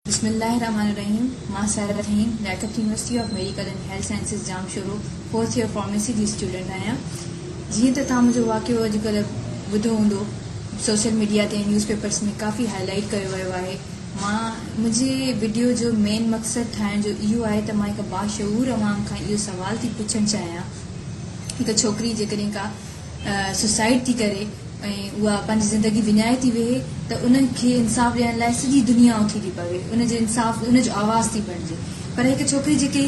बिस्मिल्लाहिर्रहमानिर्रहीम। मां Sahira Rahim, Liaquat university of medical and health sciences Jamshoro 4th year pharmacy जी स्टूडेंट आहियां। जीअं त तव्हां मुंहिंजो वाक़ियो अॼुकल्ह ॿुधो हूंदो, सोशल मीडिया ते न्यूज़पेपर्स में काफ़ी हाईलाइट कयो वियो आहे। मुंहिंजे वीडियो जो मेन मक़सदु ठाहिण जो इहो आहे त मां हिकु बाशऊर अवाम खां इहो सुवाल थी पुछणु चाहियां, हिकु छोकिरी जेकॾहिं का सुसाइड थी करे ऐं उहा पंहिंजी ज़िंदगी विञाए थी वेहे त उनखे इंसाफ़ ॾियण लाइ सॼी दुनिया उथी थी पवे, उनजे इंसाफ़ उनजो आवाज़ थी बणिजे। पर हिकु छोकिरी जेके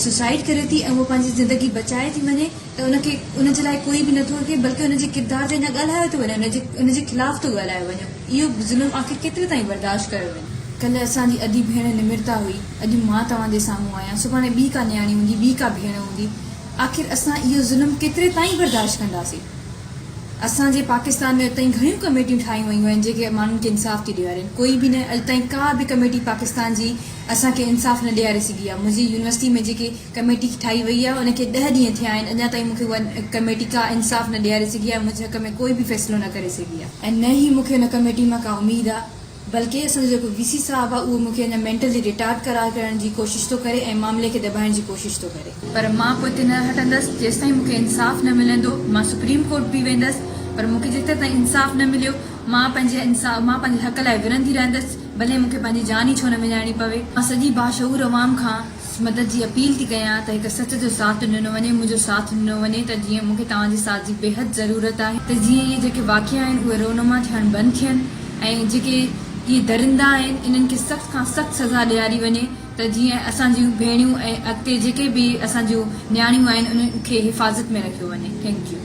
सुसाइड करे थी ऐं उहा पंहिंजी ज़िंदगी बचाए थी वञे त उनखे उनजे लाइ कोई बि नथो रखे, बल्कि उनजे किरदार ते न ॻाल्हायो थो वञे, उनजे ख़िलाफ़ थो ॻाल्हायो वञे। इहो ज़ुल्म आख़िर केतिरे ताईं बर्दाश्त कयो वञे। कल्ह असांजी अधी भेण निमिरता हुई, अॼु मां तव्हांजे साम्हूं आहियां, सुभाणे ॿी का न्याणी हूंदी, ॿी का भेण हूंदी। आख़िर असां इहो ज़ुल्म केतिरे ताईं बर्दाश्त कंदासीं? असांजे पाकिस्तान में उतां घणियूं कमेटियूं ठाहियूं वयूं आहिनि जेके माण्हुनि खे इंसाफ़ थी ॾियारनि, कोई बि न अॼु ताईं का बि कमेटी पाकिस्तान जी असांखे इंसाफ़ न ॾियारे सघी आहे। मुंहिंजी यूनिवर्सिटी में जेके कमेटी ठाही वई आहे उनखे 10 ॾींहं थिया आहिनि, अञा ताईं मूंखे उहा कमेटी का इंसाफ़ न ॾियारे सघी आहे, मुंहिंजे हक़ में कोई बि फ़ैसिलो न करे सघी आहे। ऐं न ई मूंखे हुन कमेटी मां का उमेदु आहे, बल्कि असांजो जेको VC साहिबु आहे उहो मूंखे अञा मेंटली रिटार्ड करार करण जी कोशिशि थो करे ऐं मामले खे दॿाइण जी कोशिशि थो करे। पर मां पोइ हिते न हटंदसि जेसि ताईं मूंखे इंसाफ़ न मिलंदो। मां सुप्रीम कोर्ट बि वेंदसि, पर मूंखे जेतिरे ताईं इंसाफ़ न मिलियो मां पंहिंजे हक़ लाइ विरंदी रहंदसि, भले मूंखे पंहिंजी जान ई छो न विञाइणी पवे। मां सॼी बाशऊर अवाम खां मदद जी अपील थी कयां त हिकु सच जो साथ ॾिनो वञे, मुंहिंजो साथ ॾिनो वञे, त जीअं मूंखे तव्हांजे साथ जी बेहद ज़रूरत आहे, त जीअं इहे जेके वाक़िया आहिनि उहे रोनुमा थियणु बंदि थियनि ऐं जेके इहे दरिंदा आहिनि इन्हनि खे सख़्त खां सख़्त सज़ा ॾियारी वञे, त जीअं असांजियूं भेणियूं ऐं अॻिते जेके बि असांजूं न्याणियूं आहिनि उन्हनि खे हिफ़ाज़त में रखियो वञे। Thank U.